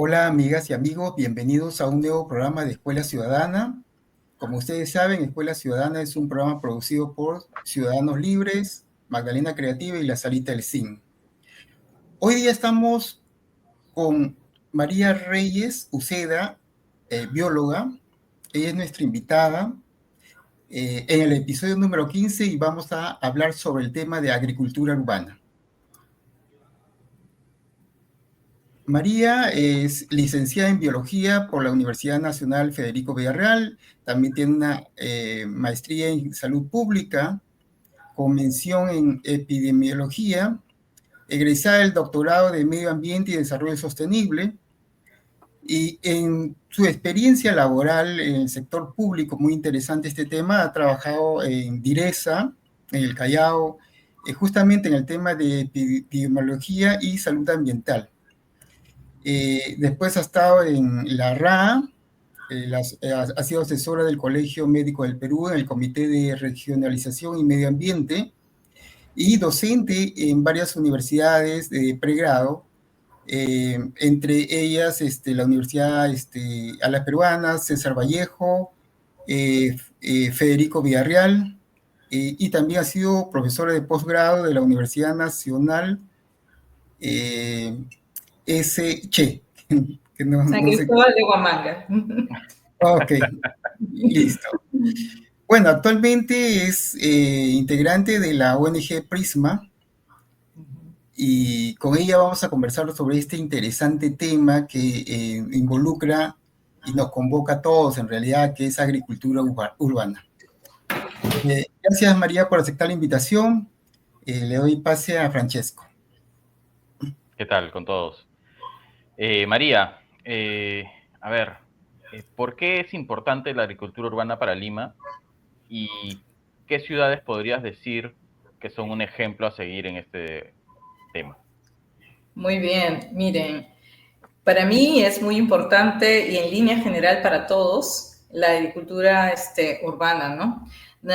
Hola amigas y amigos, bienvenidos a un nuevo programa de Escuela Ciudadana. Como ustedes saben, Escuela Ciudadana es un programa producido por Ciudadanos Libres, Magdalena Creativa y la Salita del Zinc. Hoy día estamos con María Reyes Uceda, bióloga. Ella es nuestra invitada en el episodio número 15 y vamos a hablar sobre el tema de agricultura urbana. María es licenciada en biología por la Universidad Nacional Federico Villarreal, también tiene una maestría en salud pública con mención en epidemiología, egresada del doctorado de medio ambiente y desarrollo sostenible, y en su experiencia laboral en el sector público, muy interesante este tema, ha trabajado en DIRESA, en el Callao, justamente en el tema de epidemiología y salud ambiental. Después ha estado en la RAA, ha sido asesora del Colegio Médico del Perú en el Comité de Regionalización y Medio Ambiente y docente en varias universidades de pregrado, entre ellas la Universidad a las Peruanas, César Vallejo, Federico Villarreal, y también ha sido profesora de posgrado de la Universidad Nacional S.Che. Que San no sé. Cristóbal de Huamanga. Ok, listo. Bueno, actualmente es integrante de la ONG Prisma y con ella vamos a conversar sobre este interesante tema que involucra y nos convoca a todos en realidad, que es agricultura urbana. Gracias María por aceptar la invitación. Le doy pase a Francesco. ¿Qué tal con todos? María, a ver, ¿por qué es importante la agricultura urbana para Lima? ¿Y qué ciudades podrías decir que son un ejemplo a seguir en este tema? Muy bien, miren, para mí es muy importante y en línea general para todos la agricultura urbana, ¿no?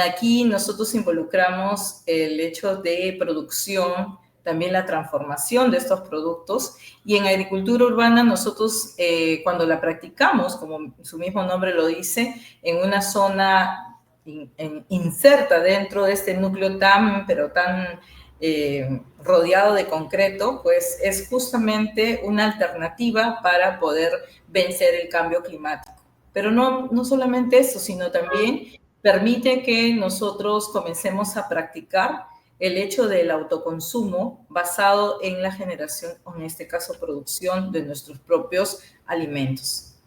Aquí nosotros involucramos el hecho de producción, también la transformación de estos productos y en agricultura urbana nosotros cuando la practicamos, como su mismo nombre lo dice, en una zona inserta dentro de este núcleo pero tan rodeado de concreto, pues es justamente una alternativa para poder vencer el cambio climático. Pero no solamente eso, sino también permite que nosotros comencemos a practicar el hecho del autoconsumo basado en la generación, o en este caso producción de nuestros propios alimentos.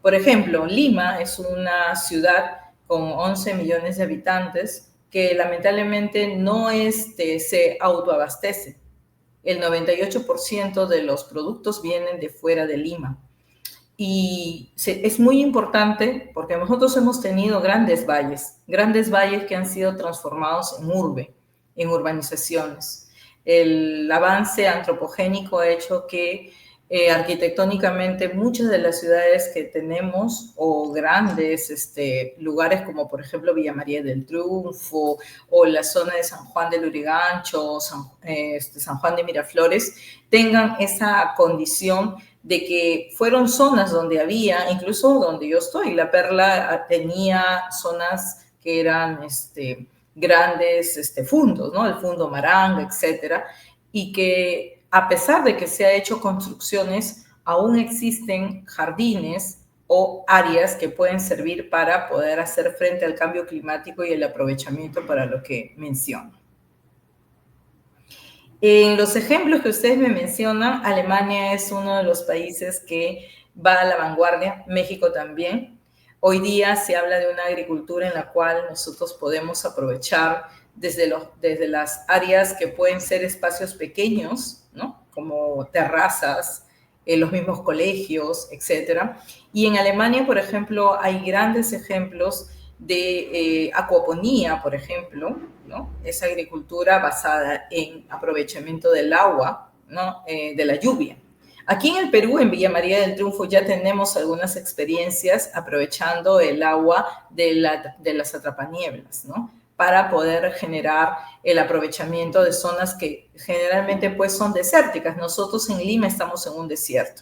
Por ejemplo, Lima es una ciudad con 11 millones de habitantes que lamentablemente no se autoabastece. El 98% de los productos vienen de fuera de Lima. Y es muy importante porque nosotros hemos tenido grandes valles que han sido transformados en urbanizaciones. El avance antropogénico ha hecho que arquitectónicamente muchas de las ciudades que tenemos o grandes lugares como por ejemplo Villa María del Triunfo o la zona de San Juan del Lurigancho, San Juan de Miraflores, tengan esa condición de que fueron zonas donde había, incluso donde yo estoy, La Perla tenía zonas que eran grandes fundos, ¿no? El fundo Maranga, etcétera, y que a pesar de que se ha hecho construcciones, aún existen jardines o áreas que pueden servir para poder hacer frente al cambio climático y el aprovechamiento para lo que menciono. En los ejemplos que ustedes me mencionan, Alemania es uno de los países que va a la vanguardia, México también. Hoy día se habla de una agricultura en la cual nosotros podemos aprovechar desde las áreas que pueden ser espacios pequeños, ¿no? Como terrazas, los mismos colegios, etcétera. Y en Alemania, por ejemplo, hay grandes ejemplos de acuaponía, por ejemplo, ¿no? Esa agricultura basada en aprovechamiento del agua, ¿no? De la lluvia. Aquí en el Perú, en Villa María del Triunfo, ya tenemos algunas experiencias aprovechando el agua de las atrapanieblas, ¿no? Para poder generar el aprovechamiento de zonas que generalmente pues son desérticas. Nosotros en Lima estamos en un desierto.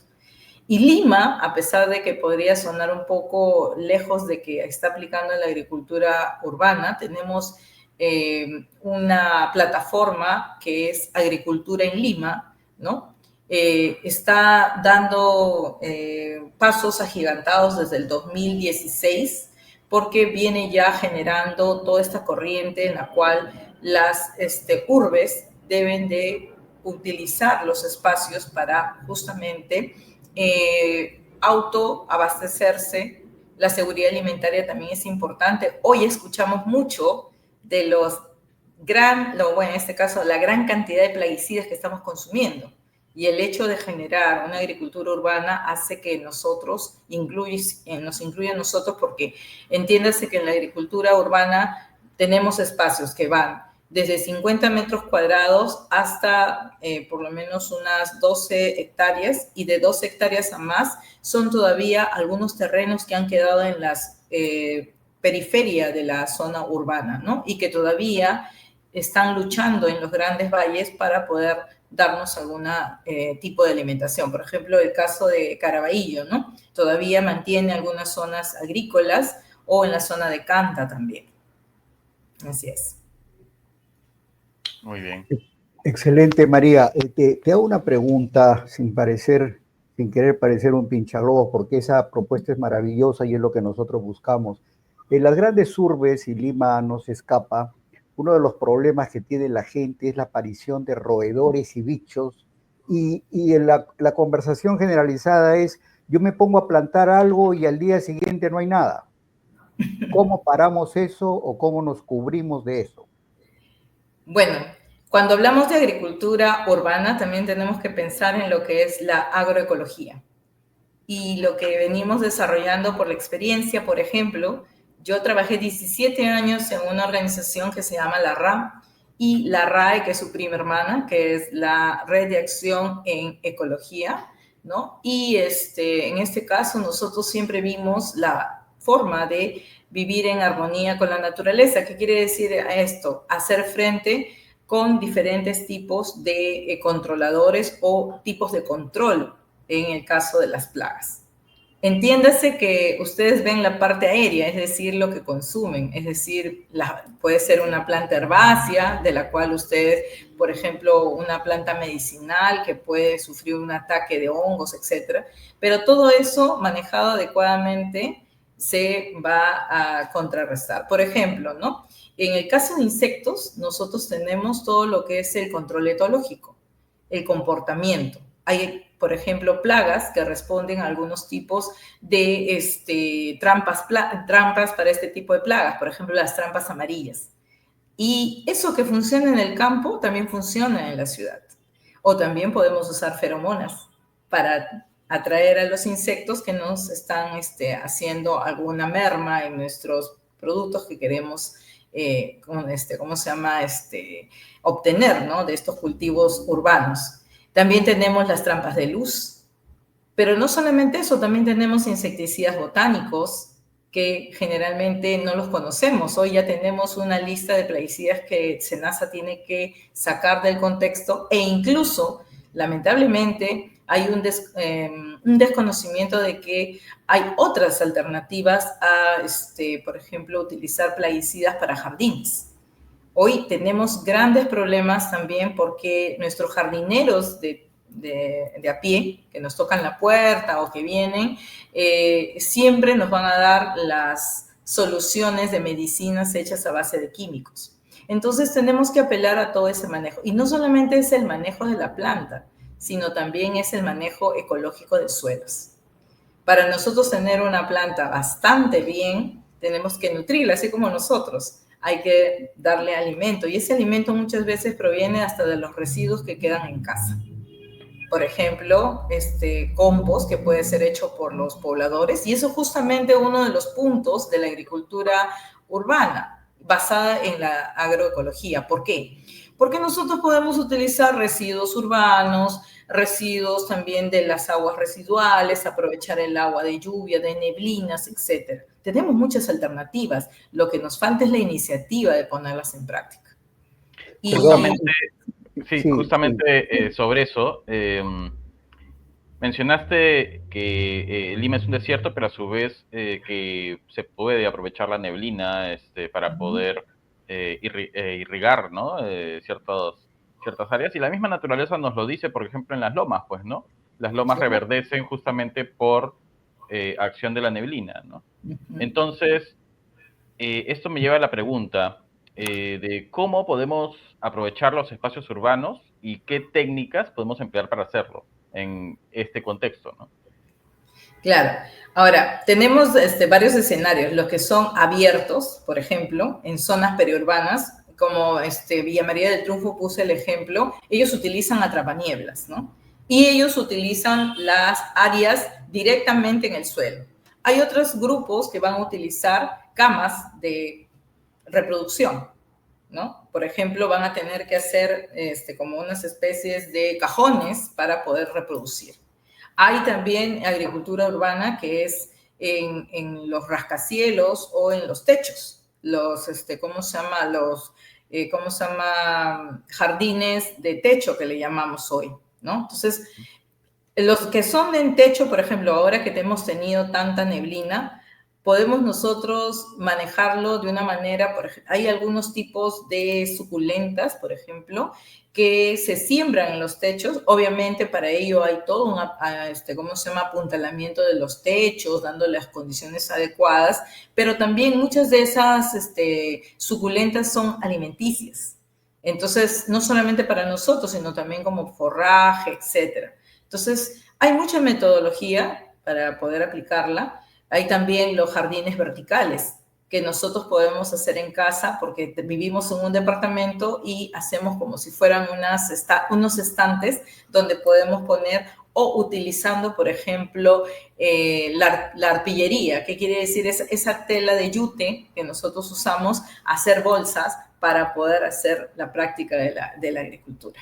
Y Lima, a pesar de que podría sonar un poco lejos de que está aplicando en la agricultura urbana, tenemos una plataforma que es Agricultura en Lima, ¿no? Está dando pasos agigantados desde el 2016 porque viene ya generando toda esta corriente en la cual las urbes deben de utilizar los espacios para justamente autoabastecerse. La seguridad alimentaria también es importante. Hoy escuchamos mucho de en este caso, la gran cantidad de plaguicidas que estamos consumiendo. Y el hecho de generar una agricultura urbana hace que nos incluya a nosotros, porque entiéndase que en la agricultura urbana tenemos espacios que van desde 50 metros cuadrados hasta por lo menos unas 12 hectáreas, y de 12 hectáreas a más son todavía algunos terrenos que han quedado en las periferia de la zona urbana, ¿no? Y que todavía están luchando en los grandes valles para poder darnos algún tipo de alimentación. Por ejemplo, el caso de Caraballo, ¿no? Todavía mantiene algunas zonas agrícolas, o en la zona de Canta también. Así es. Muy bien. Excelente, María. Te hago una pregunta sin querer parecer un pinchaglobo, porque esa propuesta es maravillosa y es lo que nosotros buscamos. En las grandes urbes, y Lima no se escapa, uno de los problemas que tiene la gente es la aparición de roedores y bichos, y en la conversación generalizada es: yo me pongo a plantar algo y al día siguiente no hay nada. ¿Cómo paramos eso o cómo nos cubrimos de eso? Bueno, cuando hablamos de agricultura urbana, también tenemos que pensar en lo que es la agroecología. Y lo que venimos desarrollando por la experiencia, por ejemplo, yo trabajé 17 años en una organización que se llama la RA, y la RAE, que es su prima hermana, que es la Red de Acción en Ecología, ¿no? Y en este caso nosotros siempre vimos la forma de vivir en armonía con la naturaleza. ¿Qué quiere decir esto? Hacer frente con diferentes tipos de controladores o tipos de control en el caso de las plagas. Entiéndase que ustedes ven la parte aérea, es decir, lo que consumen, es decir, puede ser una planta herbácea de la cual ustedes, por ejemplo, una planta medicinal que puede sufrir un ataque de hongos, etcétera, pero todo eso manejado adecuadamente se va a contrarrestar. Por ejemplo, ¿no? En el caso de insectos, nosotros tenemos todo lo que es el control etológico, el comportamiento. Hay, por ejemplo, plagas que responden a algunos tipos de trampas para este tipo de plagas, por ejemplo, las trampas amarillas. Y eso que funciona en el campo también funciona en la ciudad. O también podemos usar feromonas para atraer a los insectos que nos están haciendo alguna merma en nuestros productos que queremos obtener, ¿no? De estos cultivos urbanos. También tenemos las trampas de luz, pero no solamente eso, también tenemos insecticidas botánicos que generalmente no los conocemos. Hoy ya tenemos una lista de plaguicidas que SENASA tiene que sacar del contexto, e incluso, lamentablemente, hay un desconocimiento de que hay otras alternativas a, por ejemplo, utilizar plaguicidas para jardines. Hoy tenemos grandes problemas también porque nuestros jardineros de a pie, que nos tocan la puerta o que vienen, siempre nos van a dar las soluciones de medicinas hechas a base de químicos. Entonces tenemos que apelar a todo ese manejo. Y no solamente es el manejo de la planta, sino también es el manejo ecológico de suelos. Para nosotros tener una planta bastante bien, tenemos que nutrirla, así como nosotros. Hay que darle alimento, y ese alimento muchas veces proviene hasta de los residuos que quedan en casa. Por ejemplo, compost que puede ser hecho por los pobladores, y eso es justamente uno de los puntos de la agricultura urbana, basada en la agroecología. ¿Por qué? Porque nosotros podemos utilizar residuos urbanos, residuos también de las aguas residuales, aprovechar el agua de lluvia, de neblinas, etc. Tenemos muchas alternativas. Lo que nos falta es la iniciativa de ponerlas en práctica. Justamente sobre eso, Mencionaste que Lima es un desierto, pero a su vez que se puede aprovechar la neblina para poder irrigar, ¿no? Ciertas áreas. Y la misma naturaleza nos lo dice, por ejemplo, en las lomas, pues, ¿no? Las lomas reverdecen justamente por acción de la neblina, ¿no? Entonces, esto me lleva a la pregunta de cómo podemos aprovechar los espacios urbanos y qué técnicas podemos emplear para hacerlo en este contexto, ¿no? Claro. Ahora, tenemos varios escenarios, los que son abiertos, por ejemplo, en zonas periurbanas, como Villa María del Triunfo puse el ejemplo, ellos utilizan atrapanieblas, ¿no? Y ellos utilizan las áreas directamente en el suelo. Hay otros grupos que van a utilizar camas de reproducción, ¿no? Por ejemplo, van a tener que hacer como unas especies de cajones para poder reproducir. Hay también agricultura urbana que es en los rascacielos o en los techos, los, ¿cómo se llama? Jardines de techo que le llamamos hoy, ¿no? Entonces, los que son en techo, por ejemplo, ahora que hemos tenido tanta neblina, podemos nosotros manejarlo de una manera, por ejemplo, hay algunos tipos de suculentas, por ejemplo, que se siembran en los techos. Obviamente para ello hay todo un, apuntalamiento de los techos, dando las condiciones adecuadas, pero también muchas de esas suculentas son alimenticias. Entonces, no solamente para nosotros, sino también como forraje, etcétera. Entonces, hay mucha metodología para poder aplicarla. Hay también los jardines verticales que nosotros podemos hacer en casa porque vivimos en un departamento y hacemos como si fueran unos estantes donde podemos poner o utilizando, por ejemplo, la arpillería. ¿Qué quiere decir? Esa tela de yute que nosotros usamos, hacer bolsas para poder hacer la práctica de la agricultura.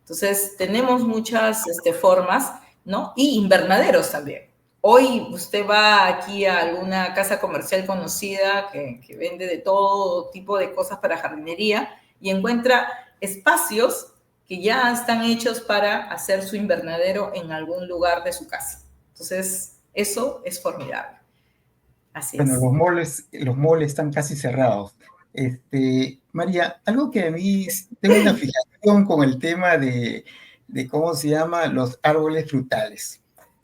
Entonces, tenemos muchas formas, ¿no? Y invernaderos también. Hoy usted va aquí a alguna casa comercial conocida que vende de todo tipo de cosas para jardinería y encuentra espacios que ya están hechos para hacer su invernadero en algún lugar de su casa. Entonces, eso es formidable. Así Bueno, es. los malls están casi cerrados. María, algo que a mí tengo una fijación con el tema de cómo se llama los árboles frutales.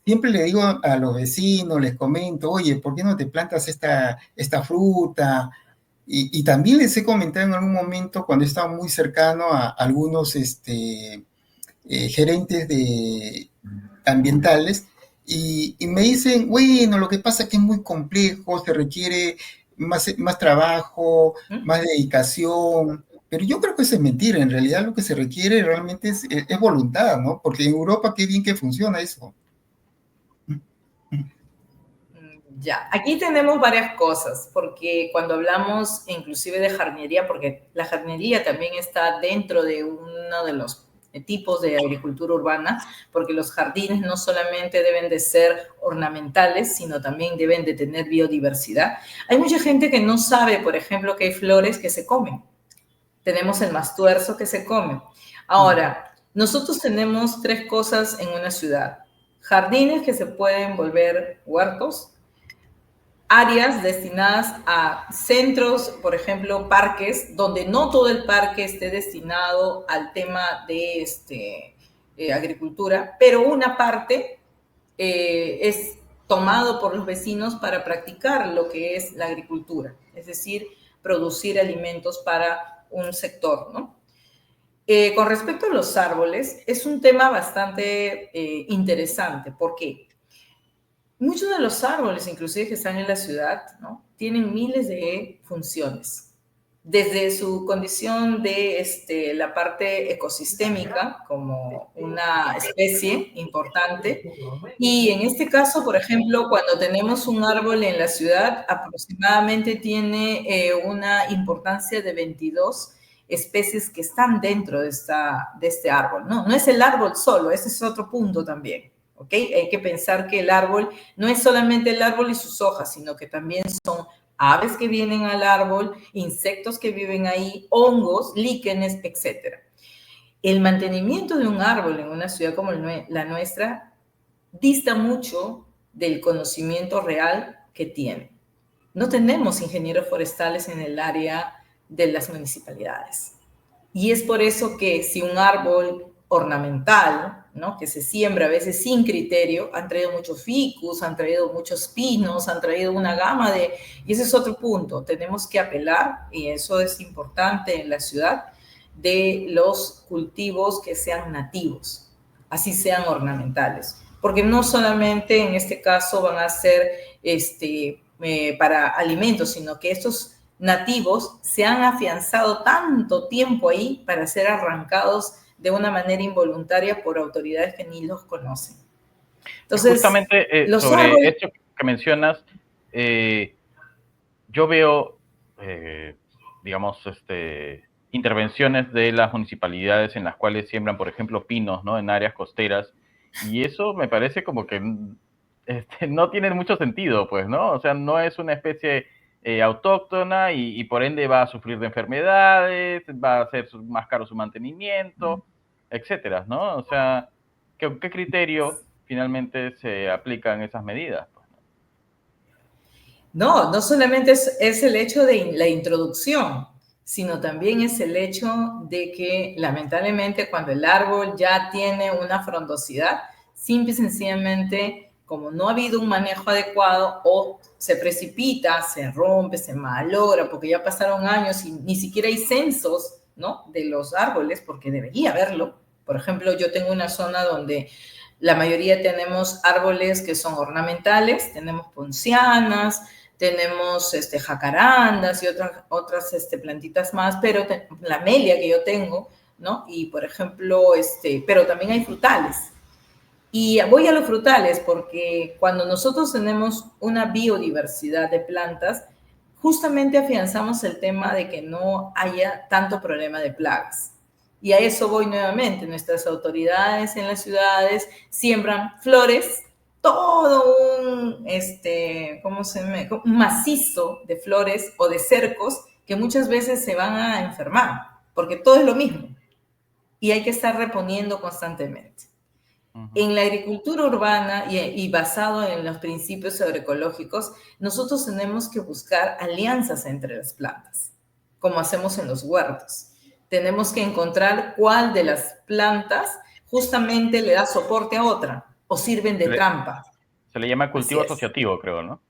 Siempre le digo a los vecinos, les comento, oye, ¿por qué no te plantas esta fruta? Y también les he comentado en algún momento cuando estaba muy cercano a algunos gerentes ambientales y me dicen, bueno, lo que pasa es que es muy complejo, se requiere más trabajo, más dedicación, pero yo creo que eso es mentira, en realidad lo que se requiere realmente es voluntad, ¿no? Porque en Europa qué bien que funciona eso. Ya, aquí tenemos varias cosas, porque cuando hablamos inclusive de jardinería, porque la jardinería también está dentro de uno de los tipos de agricultura urbana, porque los jardines no solamente deben de ser ornamentales, sino también deben de tener biodiversidad. Hay mucha gente que no sabe, por ejemplo, que hay flores que se comen. Tenemos el mastuerzo que se come. Ahora, nosotros tenemos 3 cosas en una ciudad. Jardines que se pueden volver huertos, áreas destinadas a centros, por ejemplo, parques, donde no todo el parque esté destinado al tema de agricultura, pero una parte es tomado por los vecinos para practicar lo que es la agricultura, es decir, producir alimentos para un sector, ¿no? Con respecto a los árboles, es un tema bastante interesante. ¿Por qué? Muchos de los árboles, inclusive que están en la ciudad, ¿no? Tienen miles de funciones. Desde su condición de la parte ecosistémica, como una especie importante. Y en este caso, por ejemplo, cuando tenemos un árbol en la ciudad, aproximadamente tiene una importancia de 22 especies que están dentro de este árbol. No, no es el árbol solo, ese es otro punto también. ¿Okay? Hay que pensar que el árbol no es solamente el árbol y sus hojas, sino que también son aves que vienen al árbol, insectos que viven ahí, hongos, líquenes, etc. El mantenimiento de un árbol en una ciudad como la nuestra dista mucho del conocimiento real que tiene. No tenemos ingenieros forestales en el área de las municipalidades. Y es por eso que si un árbol ornamental, ¿no?, que se siembra a veces sin criterio, han traído muchos ficus, han traído muchos pinos, han traído una gama de... Y ese es otro punto, tenemos que apelar, y eso es importante en la ciudad, de los cultivos que sean nativos, así sean ornamentales. Porque no solamente en este caso van a ser para alimentos, sino que estos nativos se han afianzado tanto tiempo ahí para ser arrancados de una manera involuntaria por autoridades que ni los conocen. Entonces, justamente sobre esto que mencionas, yo veo, digamos, intervenciones de las municipalidades en las cuales siembran, por ejemplo, pinos, ¿no?, en áreas costeras, y eso me parece como que no tiene mucho sentido, pues, ¿no? O sea, no es una especie autóctona y por ende va a sufrir de enfermedades, va a ser más caro su mantenimiento, etcétera, ¿no? O sea, ¿qué criterio finalmente se aplican esas medidas? No, no solamente es el hecho de la introducción, sino también es el hecho de que lamentablemente cuando el árbol ya tiene una frondosidad, simple y sencillamente, como no ha habido un manejo adecuado, o se precipita, se rompe, se malogra, porque ya pasaron años y ni siquiera hay censos, ¿no?, de los árboles, porque debería haberlo. Por ejemplo, yo tengo una zona donde la mayoría tenemos árboles que son ornamentales, tenemos poncianas, tenemos jacarandas y otras plantitas más, pero la melia que yo tengo, ¿no? Y por ejemplo, pero también hay frutales. Y voy a los frutales porque cuando nosotros tenemos una biodiversidad de plantas, justamente afianzamos el tema de que no haya tanto problema de plagas. Y a eso voy nuevamente. Nuestras autoridades en las ciudades siembran flores, todo un macizo de flores o de cercos que muchas veces se van a enfermar, porque todo es lo mismo. Y hay que estar reponiendo constantemente. En la agricultura urbana y basado en los principios agroecológicos, nosotros tenemos que buscar alianzas entre las plantas, como hacemos en los huertos. Tenemos que encontrar cuál de las plantas justamente le da soporte a otra o sirven de trampa. Se le llama cultivo asociativo, creo, ¿no?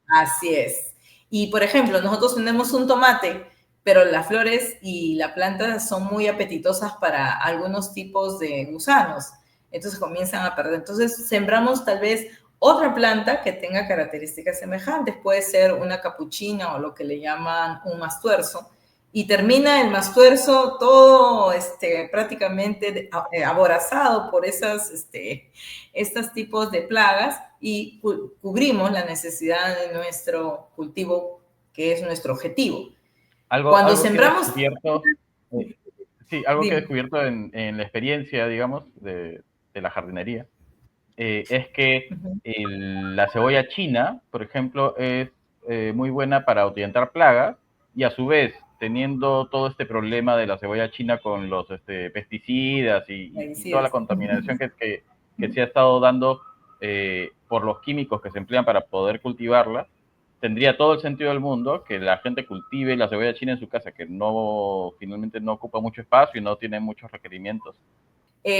Así es. Y, por ejemplo, nosotros tenemos un tomate, pero las flores y la planta son muy apetitosas para algunos tipos de gusanos. Entonces comienzan a perder. Entonces sembramos tal vez otra planta que tenga características semejantes. Puede ser una capuchina o lo que le llaman un mastuerzo. Y termina el mastuerzo todo prácticamente aborazado por estos tipos de plagas y cubrimos la necesidad de nuestro cultivo, que es nuestro objetivo. Cuando sembramos... Algo que he descubierto en la experiencia, digamos, de la jardinería, es que la cebolla china, por ejemplo, es muy buena para ahuyentar plagas y a su vez, teniendo todo este problema de la cebolla china con los pesticidas y toda la contaminación que se ha estado dando por los químicos que se emplean para poder cultivarla, tendría todo el sentido del mundo que la gente cultive la cebolla china en su casa, que finalmente no ocupa mucho espacio y no tiene muchos requerimientos.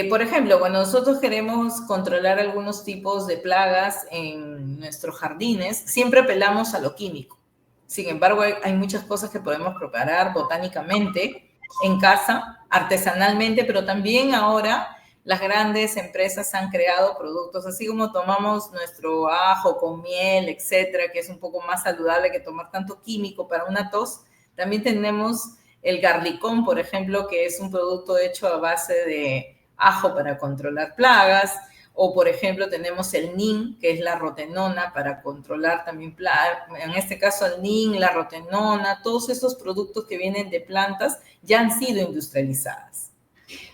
Por ejemplo, cuando nosotros queremos controlar algunos tipos de plagas en nuestros jardines, siempre apelamos a lo químico. Sin embargo, hay muchas cosas que podemos preparar botánicamente en casa, artesanalmente, pero también ahora las grandes empresas han creado productos, así como tomamos nuestro ajo con miel, etcétera, que es un poco más saludable que tomar tanto químico para una tos. También tenemos el garlicón, por ejemplo, que es un producto hecho a base de ajo para controlar plagas, o por ejemplo tenemos el nin, que es la rotenona para controlar también plagas, en este caso el nin, la rotenona, todos esos productos que vienen de plantas ya han sido industrializadas.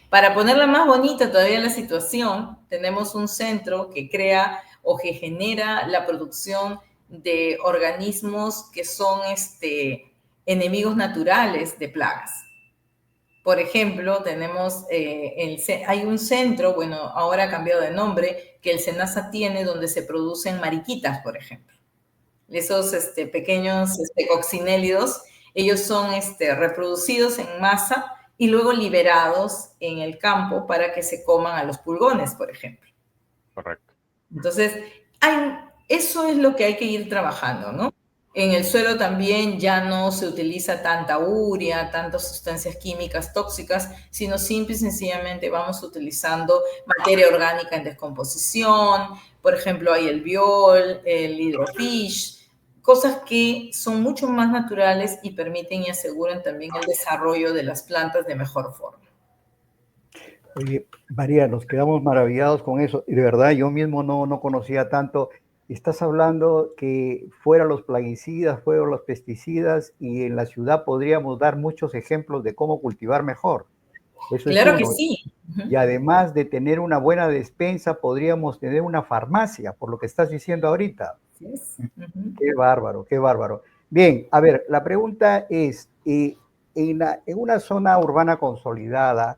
Para ponerla más bonita todavía la situación, tenemos un centro que crea o que genera la producción de organismos que son enemigos naturales de plagas. Por ejemplo, tenemos, hay un centro, bueno, ahora ha cambiado de nombre, que el SENASA tiene donde se producen mariquitas, por ejemplo. Esos pequeños coccinélidos, ellos son reproducidos en masa y luego liberados en el campo para que se coman a los pulgones, por ejemplo. Correcto. Entonces, eso es lo que hay que ir trabajando, ¿no? En el suelo también ya no se utiliza tanta urea, tantas sustancias químicas tóxicas, sino simple y sencillamente vamos utilizando materia orgánica en descomposición. Por ejemplo, hay el biol, el hidrofish, cosas que son mucho más naturales y permiten y aseguran también el desarrollo de las plantas de mejor forma. Oye, María, nos quedamos maravillados con eso. Y de verdad, yo mismo no conocía tanto. Estás hablando que fuera los plaguicidas, fuera los pesticidas, y en la ciudad podríamos dar muchos ejemplos de cómo cultivar mejor. Eso es Claro que uno. sí. Y además de tener una buena despensa, podríamos tener una farmacia, por lo que estás diciendo ahorita. Así es. Qué bárbaro, qué bárbaro. Bien, a ver, la pregunta es, en una zona urbana consolidada,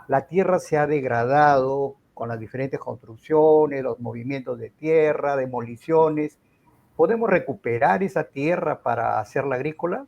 la tierra se ha degradado con las diferentes construcciones, los movimientos de tierra, demoliciones. ¿Podemos recuperar esa tierra para hacerla agrícola?